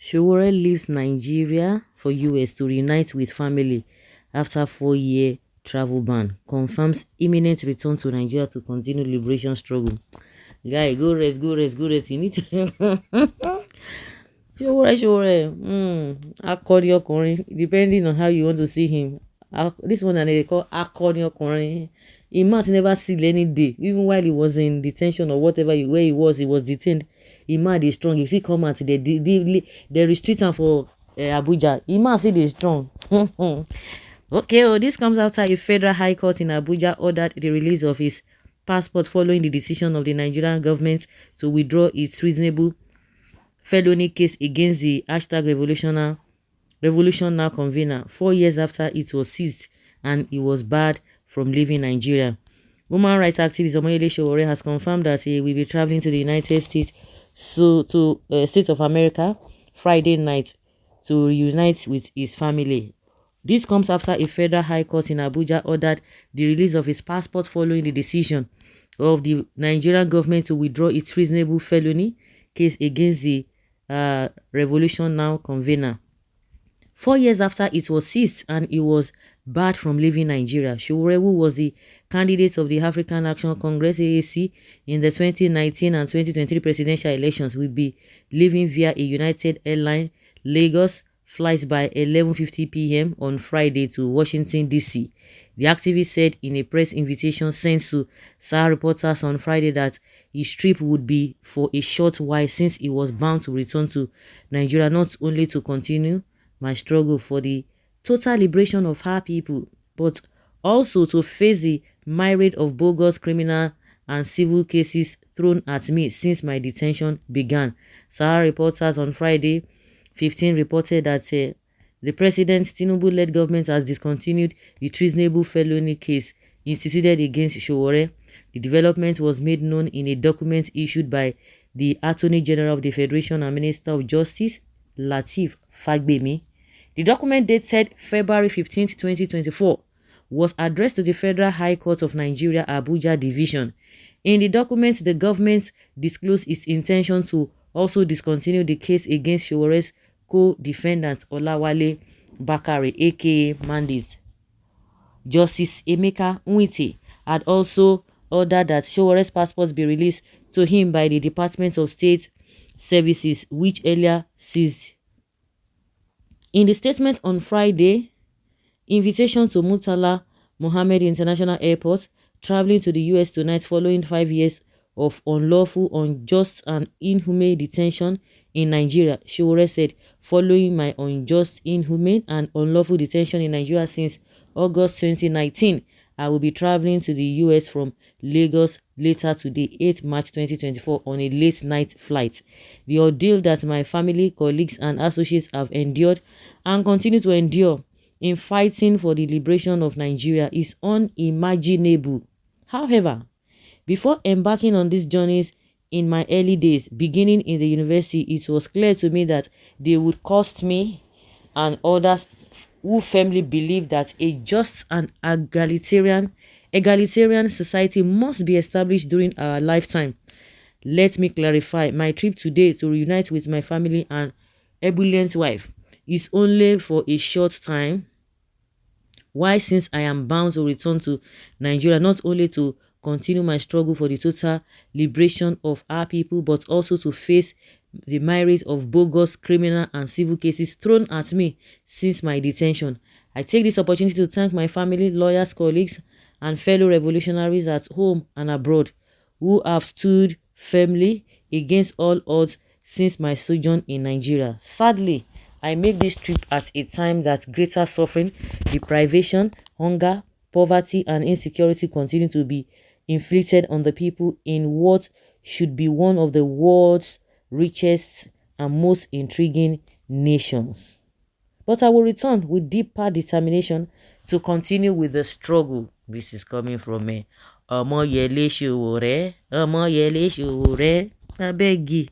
Sowore leaves Nigeria for US to reunite with family after 4-year travel ban. Confirms imminent return to Nigeria to continue liberation struggle. Guy, go rest, go rest, go rest. You need to Sowore. Akọni ọkùnrin, depending on how you want to see him. This one that they call Akọni ọkùnrin. He might never see any day, even while he was in detention or whatever where he was detained. He might is strong. If he come out, they restrict him for Abuja. He might say they strong. Okay, this comes after a federal high court in Abuja ordered the release of his passport following the decision of the Nigerian government to withdraw its treasonable felony case against the Revolution Now convener 4 years after it was seized and he was barred from leaving Nigeria. Woman rights activist Omoyele Sowore has confirmed that he will be traveling to the United States, States of America, Friday night to reunite with his family. This comes after a federal high court in Abuja ordered the release of his passport following the decision of the Nigerian government to withdraw its treasonable felony case against the Revolution Now convener. 4 years after it was seized and he was barred from leaving Nigeria, Sowore, who was the candidate of the African Action Congress (AAC) in the 2019 and 2023 presidential elections, will be leaving via a United Airlines Lagos flight by 11:50 p.m. on Friday to Washington, D.C. The activist said in a press invitation sent to SAR reporters on Friday that his trip would be for a short while since he was bound to return to Nigeria not only to continue my struggle for the total liberation of our people, but also to face the myriad of bogus criminal and civil cases thrown at me since my detention began. SAR reporters on Friday 15 reported that the President Tinubu-led government has discontinued the treasonable felony case instituted against Sowore. The development was made known in a document issued by the Attorney General of the Federation and Minister of Justice, Lateef Fagbemi. The document dated February 15, 2024, was addressed to the Federal High Court of Nigeria, Abuja Division. In the document, the government disclosed its intention to also discontinue the case against Sowore's co-defendant Olawale Bakare, aka Mandis. Justice Emeka Nwite had also ordered that Sowore's passport be released to him by the Department of State Services, which earlier seized. In the statement on Friday, invitation to Murtala Mohammed International Airport, traveling to the US tonight following 5 years of unlawful, unjust and inhumane detention in Nigeria, Sowore said, following my unjust, inhumane and unlawful detention in Nigeria since August 2019, I will be traveling to the US from Lagos later today, 8 March 2024, on a late-night flight. The ordeal that my family, colleagues, and associates have endured and continue to endure in fighting for the liberation of Nigeria is unimaginable. However, before embarking on these journeys in my early days, beginning in the university, it was clear to me that they would cost me and others who firmly believe that a just and egalitarian society must be established during our lifetime. Let me clarify, my trip today to reunite with my family and ebullient wife is only for a short time. Why? Since I am bound to return to Nigeria not only to continue my struggle for the total liberation of our people, but also to face the myriad of bogus criminal and civil cases thrown at me since my detention. I take this opportunity to thank my family, lawyers, colleagues, and fellow revolutionaries at home and abroad who have stood firmly against all odds since my sojourn in Nigeria. Sadly, I make this trip at a time that greater suffering, deprivation, hunger, poverty, and insecurity continue to be inflicted on the people in what should be one of the world's richest and most intriguing nations. But I will return with deeper determination to continue with the struggle. This is coming from me. Omoyele Sowore, Omoyele Sowore, I beg you.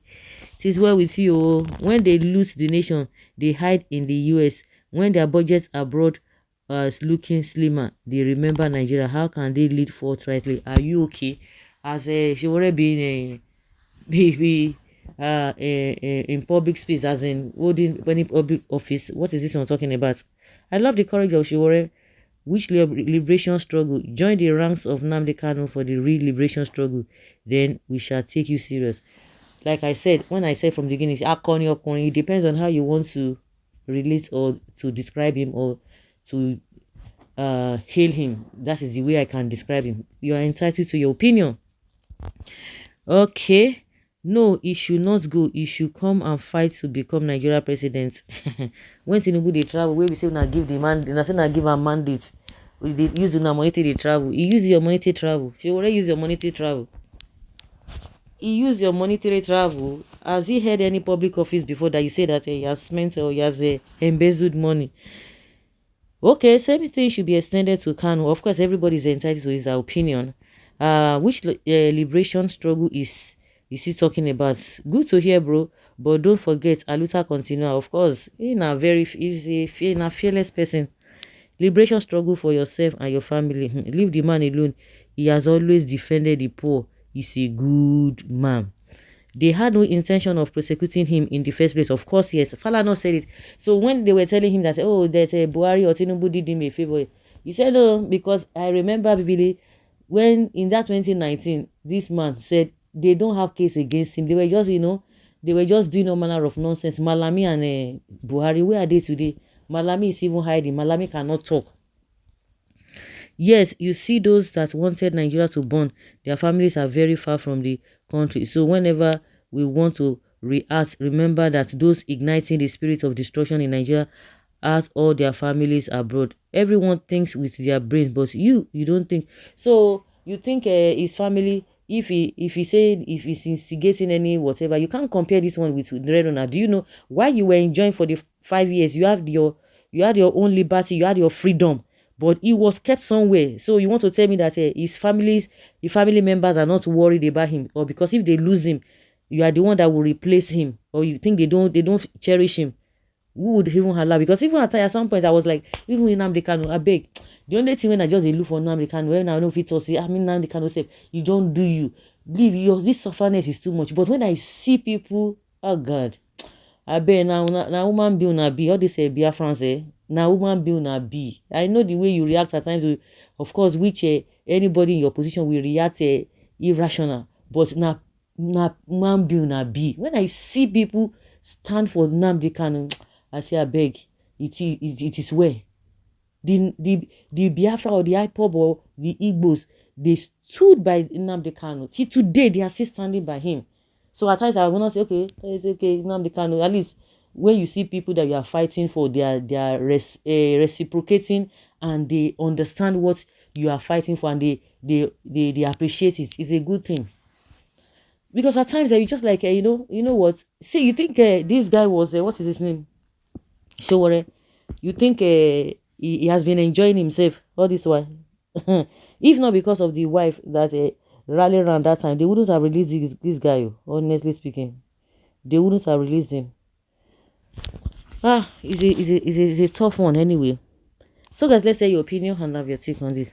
It is well with you. When they loot the nation, they hide in the US. When their budgets abroad is looking slimmer, they remember Nigeria. How can they lead forthrightly? Are you okay? As a Sowore being a baby, in public space, as in holding any public office. What is this one talking about? I love the courage of Sowore. Which liberation struggle? Join the ranks of Nnamdi Kanu for the real liberation struggle. Then we shall take you serious. Like I said, when I said from the beginning, Akoni Okoni, it depends on how you want to relate or to describe him or to hail him. That is the way I can describe him. You are entitled to your opinion. Okay. No, he should not go. He should come and fight to become Nigeria president. When Tinubu they travel, where we say na give the man, na say na give a mandate. We dey use una money to travel. He use your money to travel. She already use your money to travel. He use your money to travel. Has he held any public office before that you say that he has spent or he has embezzled money? Okay, same thing should be extended to Kanu. Of course, everybody is entitled to his opinion. Which liberation struggle is he talking about? Good to hear, bro. But don't forget, Aluta Continua. Of course, he's a fearless person. Liberation struggle for yourself and your family. Leave the man alone. He has always defended the poor. He's a good man. They had no intention of prosecuting him in the first place. Of course, yes. Falana said it. So when they were telling him that, oh, that Buhari or Tinubu did him a favor, he said, no, because I remember vividly when in that 2019, this man said they don't have case against him. They were just, they were just doing all manner of nonsense. Malami and Buhari, where are they today? Malami is even hiding. Malami cannot talk. Yes, you see those that wanted Nigeria to burn, their families are very far from the country. So whenever we want to react, remember that those igniting the spirit of destruction in Nigeria are all their families abroad. Everyone thinks with their brains, but you don't think. So you think his family, if he's instigating any whatever, you can't compare this one with Red Runner. Do you know why you were enjoying for the 5 years? You had your own liberty, you had your freedom. But he was kept somewhere. So you want to tell me that his family members are not worried about him, or because if they lose him, you are the one that will replace him, or you think they don't cherish him? Who would even allow? Because even at some point I was like, even in Nnamdi Kanu, I beg. The only thing when I just look for Nnamdi Kanu, when I know if it was Nnamdi Kanu said, you don't do you. Leave this sufferness is too much. But when I see people, oh God, I bet now woman be una be all this Biafrans now woman be una be. I know the way you react at times, of course, which anybody in your position will react irrational. But now man be una be. When I see people stand for Nnamdi Kanu, I say I beg, it is where the Biafra or the IPOB or the Igbos, they stood by Nnamdi Kanu. Till today, they are still standing by him. So at times I will not say, okay, it's okay, Nnamdi Kanu. At least when you see people that you are fighting for, they are reciprocating and they understand what you are fighting for, and they appreciate it. It's a good thing. Because at times you just like, you know what? See, you think this guy was, what is his name? Sowore. You think he has been enjoying himself all this while? If not because of the wife that rallied around that time, they wouldn't have released this guy, honestly speaking. They wouldn't have released him. It's a tough one anyway. So guys, let's say your opinion and have your take on this.